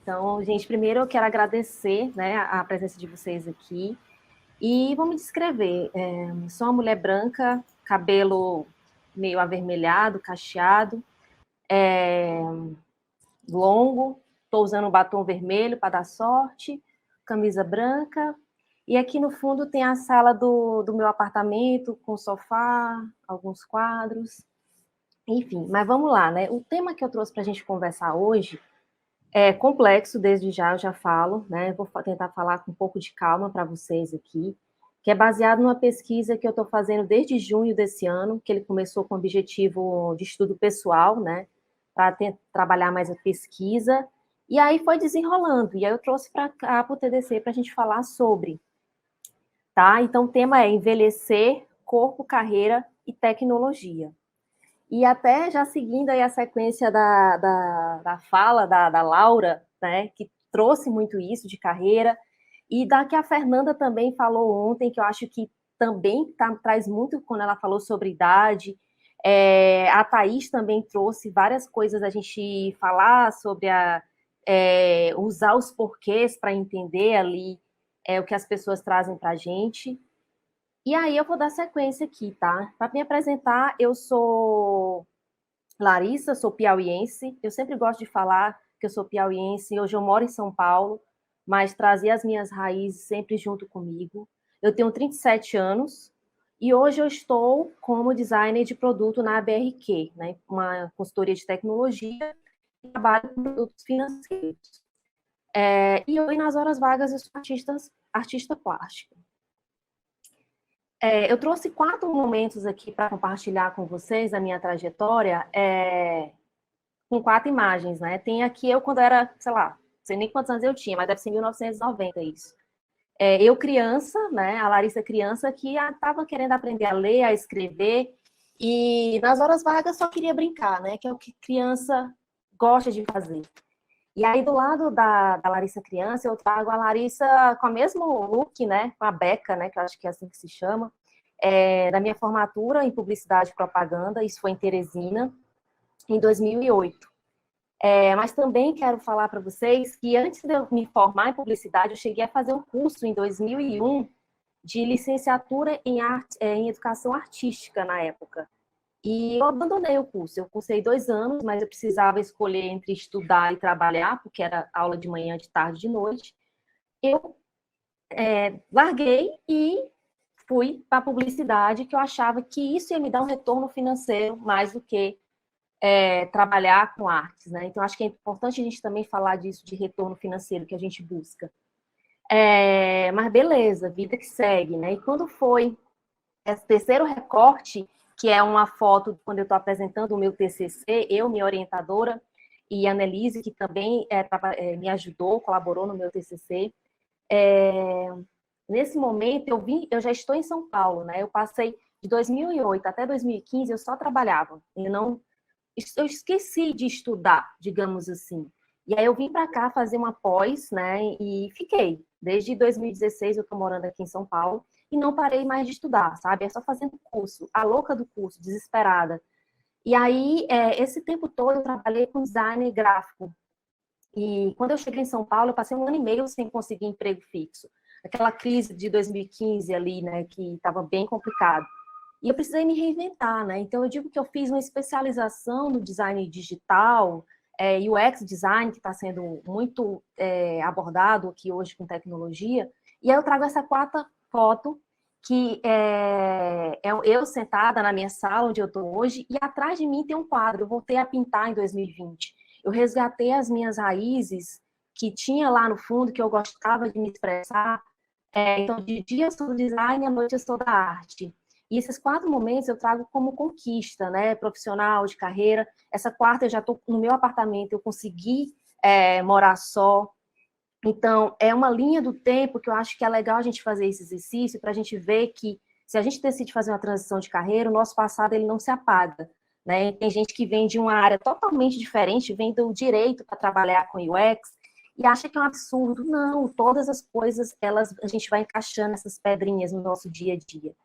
Então, gente, primeiro eu quero agradecer, né, a presença de vocês aqui. E vou me descrever. Sou uma mulher branca, cabelo meio avermelhado, cacheado, longo, estou usando um batom vermelho para dar sorte, camisa branca. E aqui no fundo tem a sala do meu apartamento, com sofá, alguns quadros. Enfim, mas vamos lá, né? O tema que eu trouxe para a gente conversar hoje é complexo, desde já eu já falo, né? Vou tentar falar com um pouco de calma para vocês aqui, que é baseado numa pesquisa que eu estou fazendo desde junho desse ano, que ele começou com o objetivo de estudo pessoal, né? Para trabalhar mais a pesquisa, e aí foi desenrolando, e aí eu trouxe para cá, para o TDC, para a gente falar sobre, tá? Então o tema é envelhecer, corpo, carreira e tecnologia. E até já seguindo aí a sequência da fala da Laura, né, que trouxe muito isso de carreira, e da que a Fernanda também falou ontem, que eu acho que também traz muito quando ela falou sobre idade. A Thaís também trouxe várias coisas a gente falar sobre usar os porquês para entender ali o que as pessoas trazem para a gente. E aí eu vou dar sequência aqui, tá? Para me apresentar, eu sou Larissa, sou piauiense. Eu sempre gosto de falar que eu sou piauiense. Hoje eu moro em São Paulo, mas trazer as minhas raízes sempre junto comigo. Eu tenho 37 anos e hoje eu estou como designer de produto na ABRQ, né? Uma consultoria de tecnologia e trabalho com produtos financeiros. E hoje, nas horas vagas, eu sou artista plástica. Eu trouxe 4 momentos aqui para compartilhar com vocês a minha trajetória, com 4 imagens, né? Tem aqui eu quando era, sei lá, não sei nem quantos anos eu tinha, mas deve ser 1990 isso. Eu criança, né? A Larissa criança que estava querendo aprender a ler, a escrever, e nas horas vagas só queria brincar, né? Que é o que criança gosta de fazer. E aí, do lado da Larissa criança, eu trago a Larissa com o mesmo look, né? Com a Beca, né? Que eu acho que é assim que se chama. Da minha formatura em publicidade e propaganda, isso foi em Teresina, em 2008. Mas também quero falar para vocês que antes de eu me formar em publicidade, eu cheguei a fazer um curso em 2001 de licenciatura em educação artística na época. E eu abandonei o curso. Eu cursei 2 anos, mas eu precisava escolher entre estudar e trabalhar, porque era aula de manhã, de tarde, de noite. Eu larguei e fui para a publicidade, que eu achava que isso ia me dar um retorno financeiro mais do que trabalhar com artes, né? Então, acho que é importante a gente também falar disso, de retorno financeiro que a gente busca. Mas beleza, vida que segue, né? E quando foi esse terceiro recorte, que é uma foto quando eu estou apresentando o meu TCC, eu, minha orientadora, e a Annelise, que também me ajudou, colaborou no meu TCC. Nesse momento, eu já estou em São Paulo, né? Eu passei de 2008 até 2015, eu só trabalhava. Eu esqueci de estudar, digamos assim. E aí eu vim para cá fazer uma pós, né? E fiquei. Desde 2016 eu estou morando aqui em São Paulo e não parei mais de estudar, sabe? É só fazendo curso, a louca do curso, desesperada. E aí, esse tempo todo eu trabalhei com design gráfico. E quando eu cheguei em São Paulo, eu passei 1 ano e meio sem conseguir emprego fixo. Aquela crise de 2015 ali, né, que estava bem complicado. E eu precisei me reinventar, né? Então eu digo que eu fiz uma especialização no design digital, UX design, que está sendo muito abordado aqui hoje com tecnologia. E aí eu trago essa 4ª foto, que é eu sentada na minha sala, onde eu estou hoje, e atrás de mim tem um quadro. Eu voltei a pintar em 2020. Eu resgatei as minhas raízes que tinha lá no fundo, que eu gostava de me expressar. Então, de dia eu sou do design, à noite eu sou da arte. E esses 4 momentos eu trago como conquista, né, profissional, de carreira. Essa 4ª eu já estou no meu apartamento, eu consegui morar só. Então, é uma linha do tempo que eu acho que é legal a gente fazer esse exercício para a gente ver que se a gente decide fazer uma transição de carreira, o nosso passado ele não se apaga. Né? Tem gente que vem de uma área totalmente diferente, vem do direito para trabalhar com UX e acha que é um absurdo. Não, todas as coisas, a gente vai encaixando essas pedrinhas no nosso dia a dia.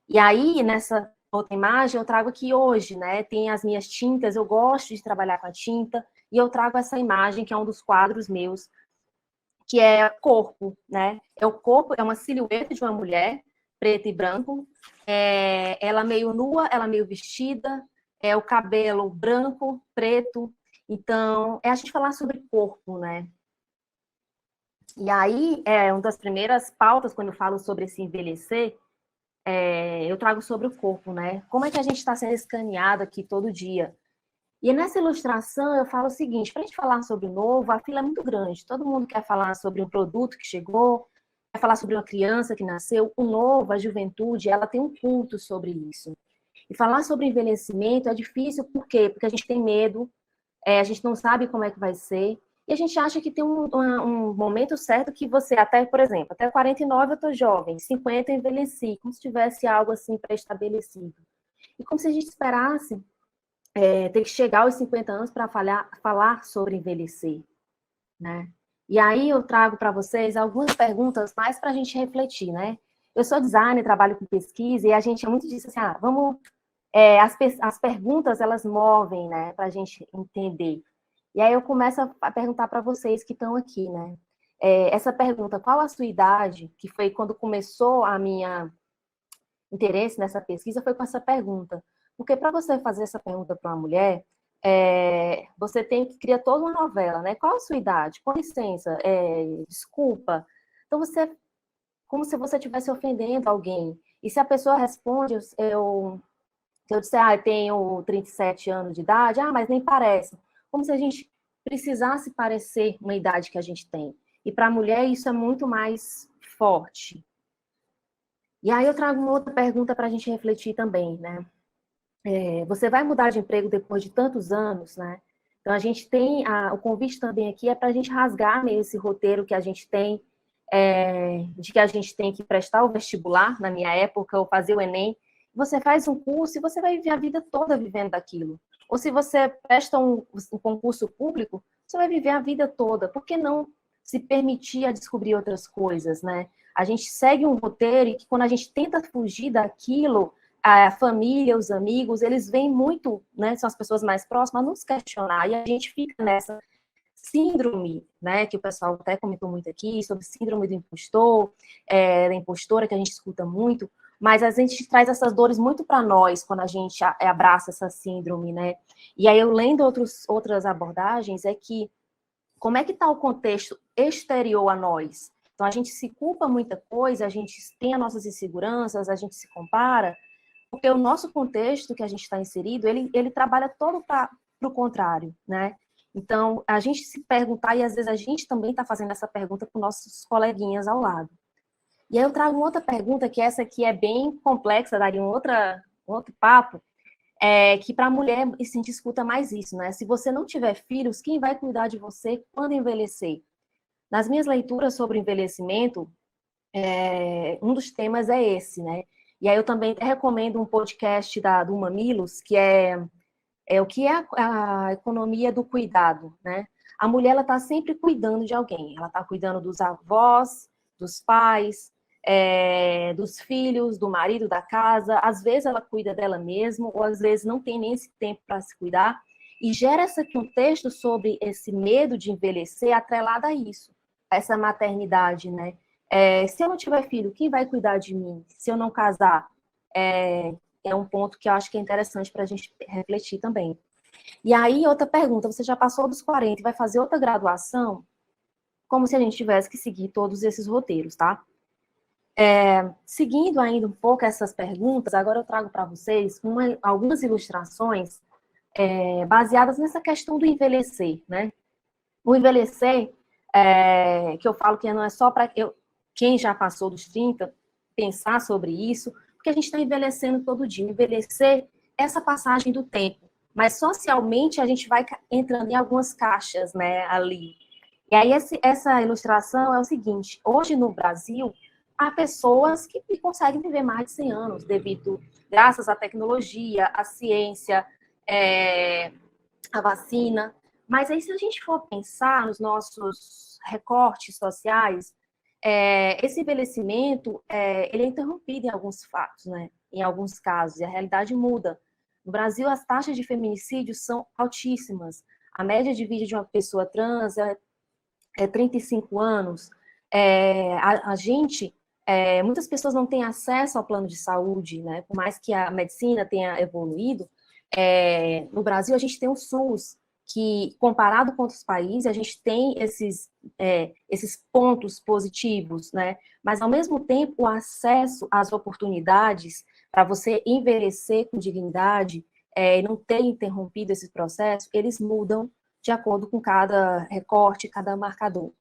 E aí, nessa outra imagem, eu trago aqui hoje, né? Tem as minhas tintas, eu gosto de trabalhar com a tinta. e eu trago essa imagem, que é um dos quadros meus, que é corpo, né? É o corpo, é uma silhueta de uma mulher, preto e branco, ela meio nua, ela meio vestida, é o cabelo branco, preto. Então, é a gente falar sobre corpo, né? E aí, uma das primeiras pautas, quando eu falo sobre esse envelhecer, eu trago sobre o corpo, né? Como é que a gente está sendo escaneado aqui todo dia? E nessa ilustração eu falo o seguinte, para a gente falar sobre o novo, a fila é muito grande. Todo mundo quer falar sobre um produto que chegou, quer falar sobre uma criança que nasceu. O novo, a juventude, ela tem um culto sobre isso. E falar sobre envelhecimento é difícil, por quê? Porque a gente tem medo, a gente não sabe como é que vai ser, e a gente acha que tem um momento certo que você, até, por exemplo, até 49 eu estou jovem, 50 eu envelheci, como se tivesse algo assim pré-estabelecido. E como se a gente esperasse ter que chegar aos 50 anos para falar sobre envelhecer, né? E aí eu trago para vocês algumas perguntas mais para a gente refletir, né? Eu sou designer, trabalho com pesquisa, e a gente é muito disso assim, vamos... as perguntas, elas movem, né, para a gente entender. E aí eu começo a perguntar para vocês que estão aqui, né? Essa pergunta, qual a sua idade, que foi quando começou a minha interesse nessa pesquisa, foi com essa pergunta. Porque para você fazer essa pergunta para uma mulher, você tem que criar toda uma novela, né? Qual a sua idade? Com licença, desculpa. Então, como se você estivesse ofendendo alguém. E se a pessoa responde, se eu disser, eu tenho 37 anos de idade, mas nem parece. Como se a gente precisasse parecer uma idade que a gente tem. E para a mulher isso é muito mais forte. E aí eu trago uma outra pergunta para a gente refletir também, né? Você vai mudar de emprego depois de tantos anos, né? Então a gente tem, o convite também aqui é para a gente rasgar meio esse roteiro que a gente tem, de que a gente tem que prestar o vestibular, na minha época, ou fazer o Enem. Você faz um curso e você vai viver a vida toda vivendo daquilo. Ou se você presta um concurso público, você vai viver a vida toda. Por que não se permitir a descobrir outras coisas, né? A gente segue um roteiro e que quando a gente tenta fugir daquilo, a família, os amigos, eles vêm muito, né, são as pessoas mais próximas, a nos questionar, e a gente fica nessa síndrome, né, que o pessoal até comentou muito aqui, sobre síndrome do impostor, da impostora, que a gente escuta muito, mas a gente traz essas dores muito para nós, quando a gente abraça essa síndrome, né, e aí eu lendo outras abordagens, é que, como é que está o contexto exterior a nós? Então, a gente se culpa muita coisa, a gente tem as nossas inseguranças, a gente se compara, porque o nosso contexto que a gente está inserido, ele trabalha todo para o contrário, né? Então, a gente se perguntar, e às vezes a gente também está fazendo essa pergunta para os nossos coleguinhas ao lado. E aí eu trago uma outra pergunta, que essa aqui é bem complexa, daria um outro papo, que para a mulher se a gente escuta mais isso, né? Se você não tiver filhos, quem vai cuidar de você quando envelhecer? Nas minhas leituras sobre envelhecimento, um dos temas é esse, né? E aí eu também recomendo um podcast do Mamilos, que é o que é a economia do cuidado, né? A mulher, ela está sempre cuidando de alguém. Ela está cuidando dos avós, dos pais, dos filhos, do marido, da casa. Às vezes ela cuida dela mesma, ou às vezes não tem nem esse tempo para se cuidar. E gera esse contexto sobre esse medo de envelhecer atrelado a isso, a essa maternidade, né? Se eu não tiver filho, quem vai cuidar de mim? Se eu não casar? É um ponto que eu acho que é interessante para a gente refletir também. E aí, outra pergunta, você já passou dos 40 e vai fazer outra graduação? Como se a gente tivesse que seguir todos esses roteiros, tá? Seguindo ainda um pouco essas perguntas, agora eu trago para vocês algumas ilustrações baseadas nessa questão do envelhecer, né? O envelhecer, que eu falo que não é só para quem já passou dos 30 pensar sobre isso, porque a gente está envelhecendo todo dia. Envelhecer é essa passagem do tempo, mas socialmente a gente vai entrando em algumas caixas, né, ali. E aí essa ilustração é o seguinte: hoje no Brasil há pessoas que conseguem viver mais de 100 anos graças à tecnologia, à ciência, à vacina. Mas aí, se a gente for pensar nos nossos recortes sociais, esse envelhecimento ele é interrompido em alguns fatos, né? Em alguns casos, e a realidade muda. No Brasil, as taxas de feminicídio são altíssimas. a média de vida de uma pessoa trans é 35 anos. Muitas pessoas não têm acesso ao plano de saúde, né? Por mais que a medicina tenha evoluído, no Brasil a gente tem o SUS, que, comparado com outros países, a gente tem esses pontos positivos, né? Mas, ao mesmo tempo, o acesso às oportunidades para você envelhecer com dignidade e não ter interrompido esse processo, eles mudam de acordo com cada recorte, cada marcador.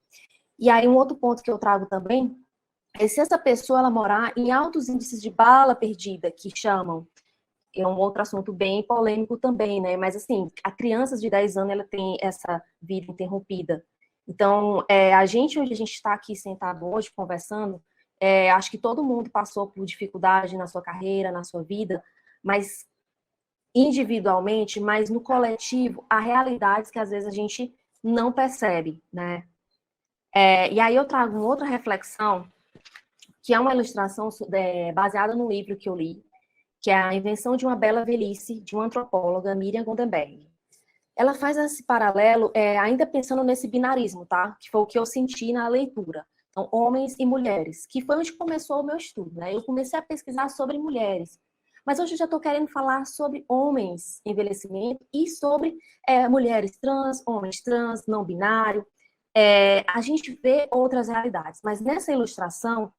E aí, um outro ponto que eu trago também é se essa pessoa ela morar em altos índices de bala perdida, que chamam, é um outro assunto bem polêmico também, né? Mas, assim, a criança de 10 anos, ela tem essa vida interrompida. Então, onde a gente está aqui sentado hoje, conversando, acho que todo mundo passou por dificuldade na sua carreira, na sua vida, mas individualmente, mas no coletivo, há realidades que às vezes a gente não percebe, né? E aí eu trago uma outra reflexão, que é uma ilustração baseada no livro que eu li, que é A Invenção de uma Bela Velhice, de uma antropóloga, Miriam Goldenberg. Ela faz esse paralelo, ainda pensando nesse binarismo, tá? Que foi o que eu senti na leitura. Então, homens e mulheres, que foi onde começou o meu estudo, né? Eu comecei a pesquisar sobre mulheres, mas hoje eu já estou querendo falar sobre homens em envelhecimento e sobre mulheres trans, homens trans, não binário. A gente vê outras realidades, mas nessa ilustração,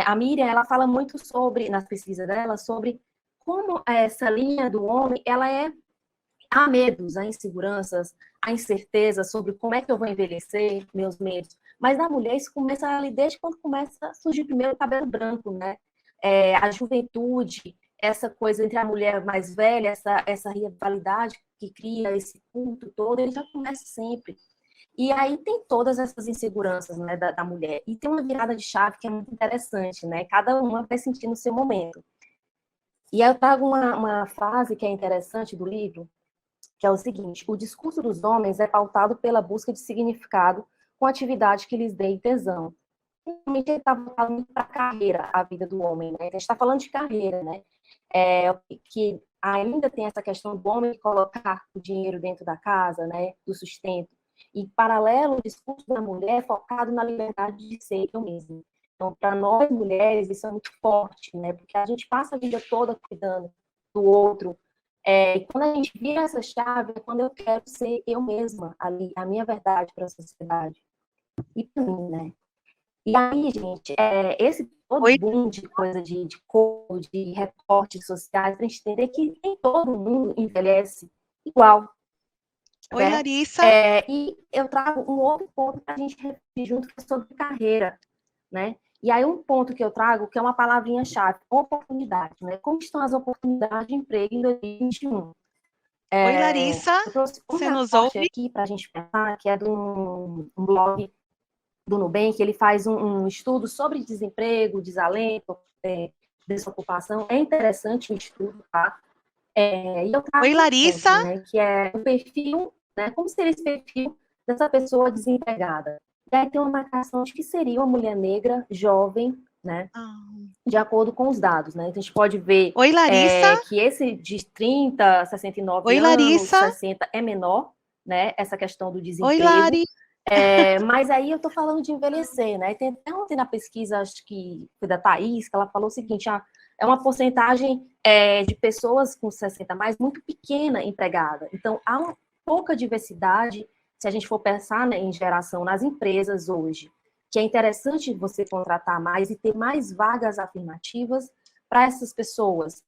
a Miriam, ela fala muito sobre, nas pesquisas dela, sobre como essa linha do homem, há medos, há inseguranças, há incertezas sobre como é que eu vou envelhecer, meus medos. Mas na mulher, isso começa ali desde quando começa a surgir primeiro o cabelo branco, né? A juventude, essa coisa entre a mulher mais velha, essa rivalidade que cria esse culto todo, ele já começa sempre. E aí tem todas essas inseguranças, né, da mulher. E tem uma virada de chave que é muito interessante, né? Cada uma vai sentir no seu momento. E aí eu trago uma frase que é interessante do livro, que é o seguinte: o discurso dos homens é pautado pela busca de significado com atividade que lhes dê tesão. Realmente ele está voltado para a carreira, a vida do homem, né? A gente está falando de carreira, né? Que ainda tem essa questão do homem colocar o dinheiro dentro da casa, né? Do sustento. E, paralelo, o discurso da mulher é focado na liberdade de ser eu mesma. Então, para nós mulheres, isso é muito forte, né? Porque a gente passa a vida toda cuidando do outro. E quando a gente vira essa chave, é quando eu quero ser eu mesma ali, a minha verdade para a sociedade. E para mim, né? E aí, gente, esse todo Oi, boom de coisa de cor, de recortes sociais, para a gente entender que nem todo mundo envelhece igual, oi, né? Larissa. E eu trago um outro ponto para a gente refletir junto, que é sobre carreira, né? E aí um ponto que eu trago, que é uma palavrinha-chave, oportunidade, né? Como estão as oportunidades de emprego em 2021? Oi, Larissa. Eu trouxe um Você nos recorte ouve? aqui para a gente pensar, que é de um blog do Nubank, ele faz um estudo sobre desemprego, desalento, desocupação. É interessante o estudo, tá? E eu trago Oi, um ponto, Larissa. né, que é o perfil, né, como seria esse perfil dessa pessoa desempregada. E aí tem uma marcação de que seria uma mulher negra, jovem, né, Ah. de acordo com os dados, né? Então, a gente pode ver Oi, Larissa. que esse de 30, 69 Oi, anos, Larissa. 60 é menor, né? Essa questão do Oi, desemprego. Lari. Mas aí eu estou falando de envelhecer, né? Tem até ontem na pesquisa, acho que foi da Thaís, que ela falou o seguinte: é uma porcentagem de pessoas com 60 mais muito pequena empregada. Então, há uma pouca diversidade, se a gente for pensar, né, em geração nas empresas hoje, que é interessante você contratar mais e ter mais vagas afirmativas para essas pessoas.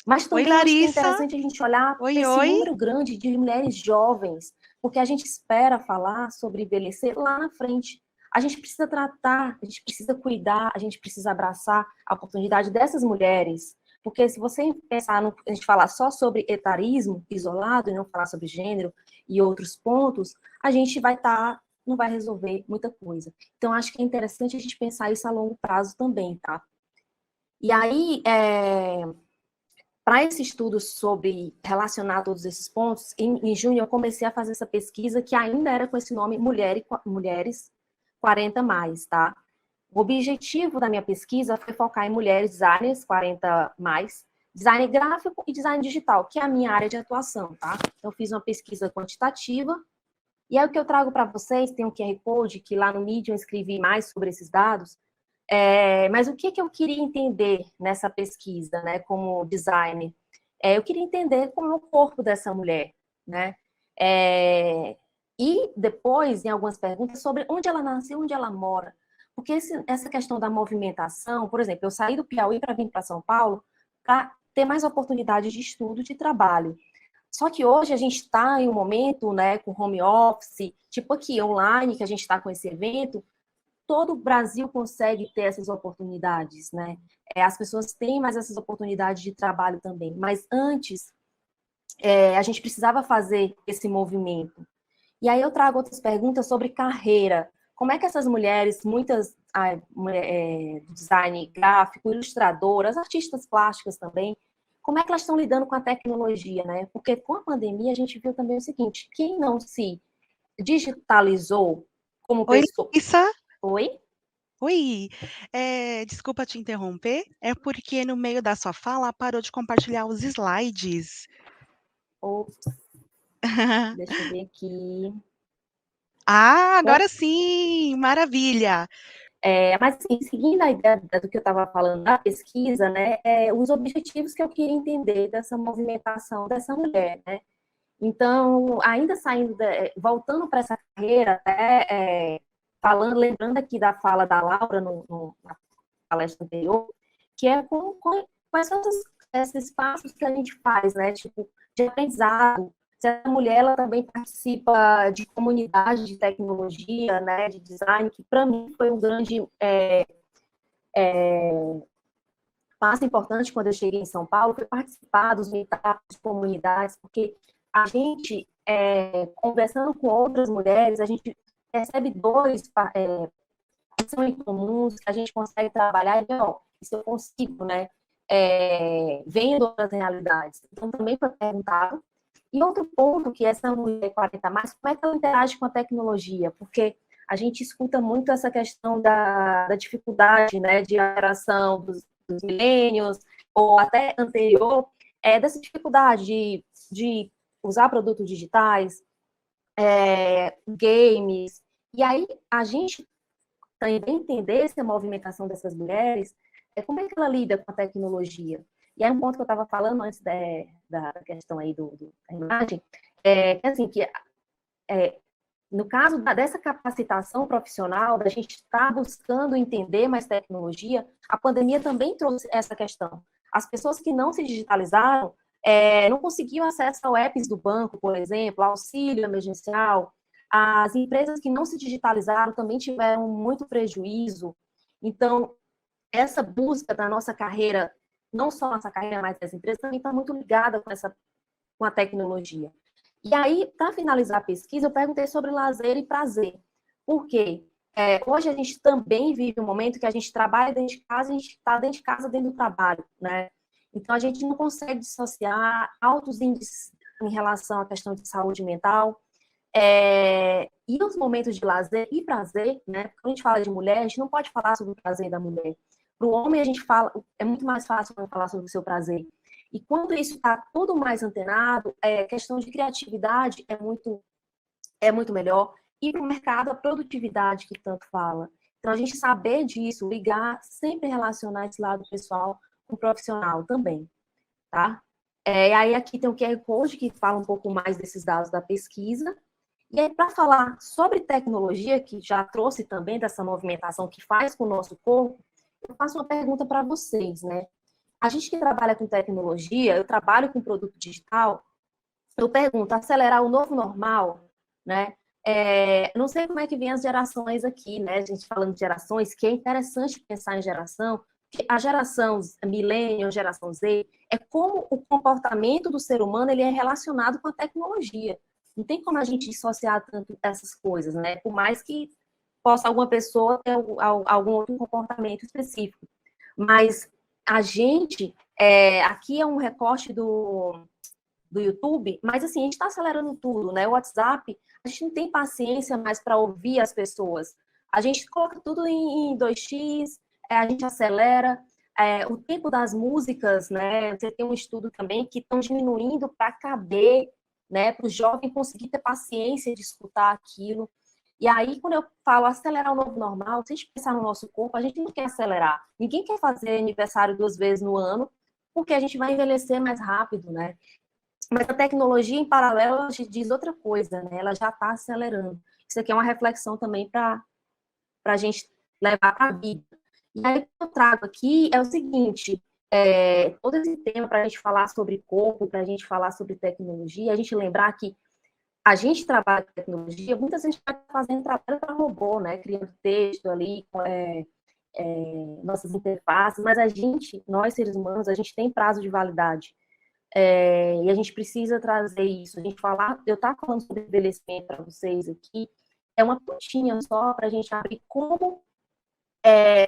Mas Oi, também acho que é Larissa. interessante a gente olhar para Oi, esse oi. número grande de mulheres jovens, porque a gente espera falar sobre envelhecer lá na frente. A gente precisa tratar, a gente precisa cuidar, a gente precisa abraçar a oportunidade dessas mulheres, porque se você pensar, a gente falar só sobre etarismo isolado e não falar sobre gênero e outros pontos, a gente não vai resolver muita coisa. Então, acho que é interessante a gente pensar isso a longo prazo também, tá? E aí, para esse estudo sobre relacionar todos esses pontos, em junho eu comecei a fazer essa pesquisa que ainda era com esse nome Mulheres 40 mais, tá? O objetivo da minha pesquisa foi focar em mulheres designers 40 mais, design gráfico e design digital, que é a minha área de atuação, tá? Então, eu fiz uma pesquisa quantitativa, e aí o que eu trago para vocês, tem um QR Code, que lá no Medium eu escrevi mais sobre esses dados, mas o que eu queria entender nessa pesquisa, né, como designer? Eu queria entender como é o corpo dessa mulher, né? E depois, em algumas perguntas, sobre onde ela nasceu, onde ela mora. Porque essa questão da movimentação, por exemplo, eu saí do Piauí para vir para São Paulo para ter mais oportunidades de estudo, de trabalho. Só que hoje a gente está em um momento, né, com home office, tipo aqui, online, que a gente está com esse evento, todo o Brasil consegue ter essas oportunidades, né? As pessoas têm mais essas oportunidades de trabalho também. Mas antes, a gente precisava fazer esse movimento. E aí eu trago outras perguntas sobre carreira. Como é que essas mulheres, muitas do design gráfico, ilustradoras, artistas plásticas também, como é que elas estão lidando com a tecnologia, né? Porque com a pandemia a gente viu também o seguinte, quem não se digitalizou como Oi, pessoa... Larissa. Oi? Oi. Desculpa te interromper, é porque no meio da sua fala parou de compartilhar os slides. Ops, deixa eu ver aqui. Ah, Bom, agora sim! Maravilha! mas, assim, seguindo a ideia do que eu estava falando da pesquisa, né, os objetivos que eu queria entender dessa movimentação dessa mulher, né? Então, ainda saindo, voltando para essa carreira, falando, lembrando aqui da fala da Laura na palestra anterior, que é quais são esses passos que a gente faz, né? Tipo, de aprendizado. Se a mulher ela também participa de comunidade de tecnologia, né, de design, que para mim foi um grande passo importante quando eu cheguei em São Paulo, foi participar dos meetups de comunidades, porque a gente, conversando com outras mulheres, a gente percebe dois que são em comuns, que a gente consegue trabalhar, e, ó, isso eu consigo, né? Vendo outras realidades. Então, também foi perguntado. E outro ponto, que essa mulher 40 mais, como é que ela interage com a tecnologia? Porque a gente escuta muito essa questão da dificuldade, né, de geração dos milênios, ou até anterior, dessa dificuldade de usar produtos digitais, games. E aí, a gente também entender essa movimentação dessas mulheres, como é que ela lida com a tecnologia. E aí um ponto que eu estava falando antes da questão aí da imagem, que assim, no caso dessa capacitação profissional, da gente estar buscando entender mais tecnologia, a pandemia também trouxe essa questão. As pessoas que não se digitalizaram não conseguiam acesso ao apps do banco, por exemplo, auxílio emergencial. As empresas que não se digitalizaram também tiveram muito prejuízo. Então, essa busca da nossa carreira, não só nossa carreira, mas das empresas, também está muito ligada com a tecnologia. E aí, para finalizar a pesquisa, eu perguntei sobre lazer e prazer. Por quê? Hoje a gente também vive um momento que a gente trabalha dentro de casa, a gente está dentro de casa, dentro do trabalho, né? Então, a gente não consegue dissociar altos índices em relação à questão de saúde mental. E os momentos de lazer e prazer, né? Quando a gente fala de mulher, a gente não pode falar sobre o prazer da mulher. Para o homem, a gente fala, é muito mais fácil falar sobre o seu prazer. E quando isso está tudo mais antenado, questão de criatividade é muito melhor. E para o mercado, a produtividade que tanto fala. Então, a gente saber disso, ligar, sempre relacionar esse lado pessoal com o profissional também, tá? E aí aqui tem o QR Code que fala um pouco mais desses dados da pesquisa. E aí, para falar sobre tecnologia, que já trouxe também dessa movimentação que faz com o nosso corpo, eu faço uma pergunta para vocês, né? A gente que trabalha com tecnologia, eu trabalho com produto digital, eu pergunto, acelerar o novo normal, né? Não sei como é que vem as gerações aqui, né? A gente falando de gerações, que é interessante pensar em geração, que a geração millennial, geração Z, é como o comportamento do ser humano ele é relacionado com a tecnologia. Não tem como a gente dissociar tanto essas coisas, né? Por mais que possa alguma pessoa ter algum outro comportamento específico. Mas a gente, aqui é um recorte do YouTube, mas assim, a gente está acelerando tudo, né? O WhatsApp, a gente não tem paciência mais para ouvir as pessoas. A gente coloca tudo em 2x, a gente acelera. O tempo das músicas, né? Você tem um estudo também que estão diminuindo para caber, né? Para o jovem conseguir ter paciência de escutar aquilo. E aí, quando eu falo acelerar o novo normal, se a gente pensar no nosso corpo, a gente não quer acelerar. Ninguém quer fazer aniversário 2 vezes no ano, porque a gente vai envelhecer mais rápido, né? Mas a tecnologia, em paralelo, ela diz outra coisa, né? Ela já está acelerando. Isso aqui é uma reflexão também para a gente levar para a vida. E aí, o que eu trago aqui é o seguinte, todo esse tema para a gente falar sobre corpo, para a gente falar sobre tecnologia, a gente lembrar que a gente trabalha com tecnologia, muita gente está fazendo trabalho para robô, né? Criando texto ali, nossas interfaces, mas a gente, nós seres humanos, a gente tem prazo de validade. E a gente precisa trazer isso. A gente falar, eu estava falando sobre envelhecimento para vocês aqui, é uma pontinha só para a gente abrir como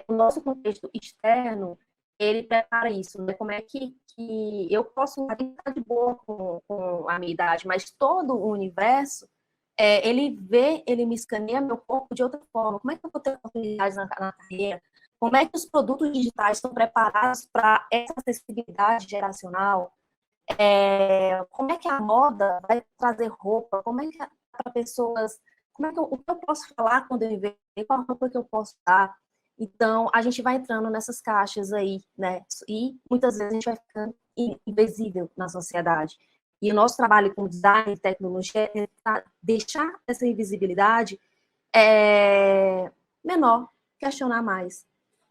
o nosso contexto externo ele prepara isso, né? Como é que eu posso estar de boa com a minha idade, mas todo o universo, ele me escaneia meu corpo de outra forma. Como é que eu vou ter oportunidades na carreira? Como é que os produtos digitais estão preparados para essa acessibilidade geracional? Como é que a moda vai trazer roupa? Como é que para pessoas, o que eu posso falar quando eu envelhecer? Qual roupa que eu posso dar? Então, a gente vai entrando nessas caixas aí, né? E muitas vezes a gente vai ficando invisível na sociedade. E o nosso trabalho com design e tecnologia é deixar essa invisibilidade menor, questionar mais,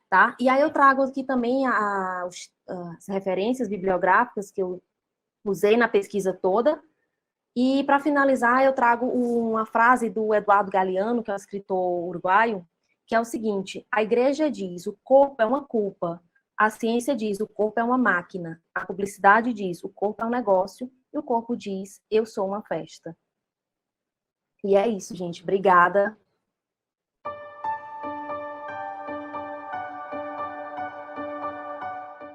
tá? E aí eu trago aqui também as referências bibliográficas que eu usei na pesquisa toda. E, para finalizar, eu trago uma frase do Eduardo Galeano, que é um escritor uruguaio, que é o seguinte: a igreja diz, o corpo é uma culpa. A ciência diz, o corpo é uma máquina. A publicidade diz, o corpo é um negócio. E o corpo diz, eu sou uma festa. E é isso, gente. Obrigada.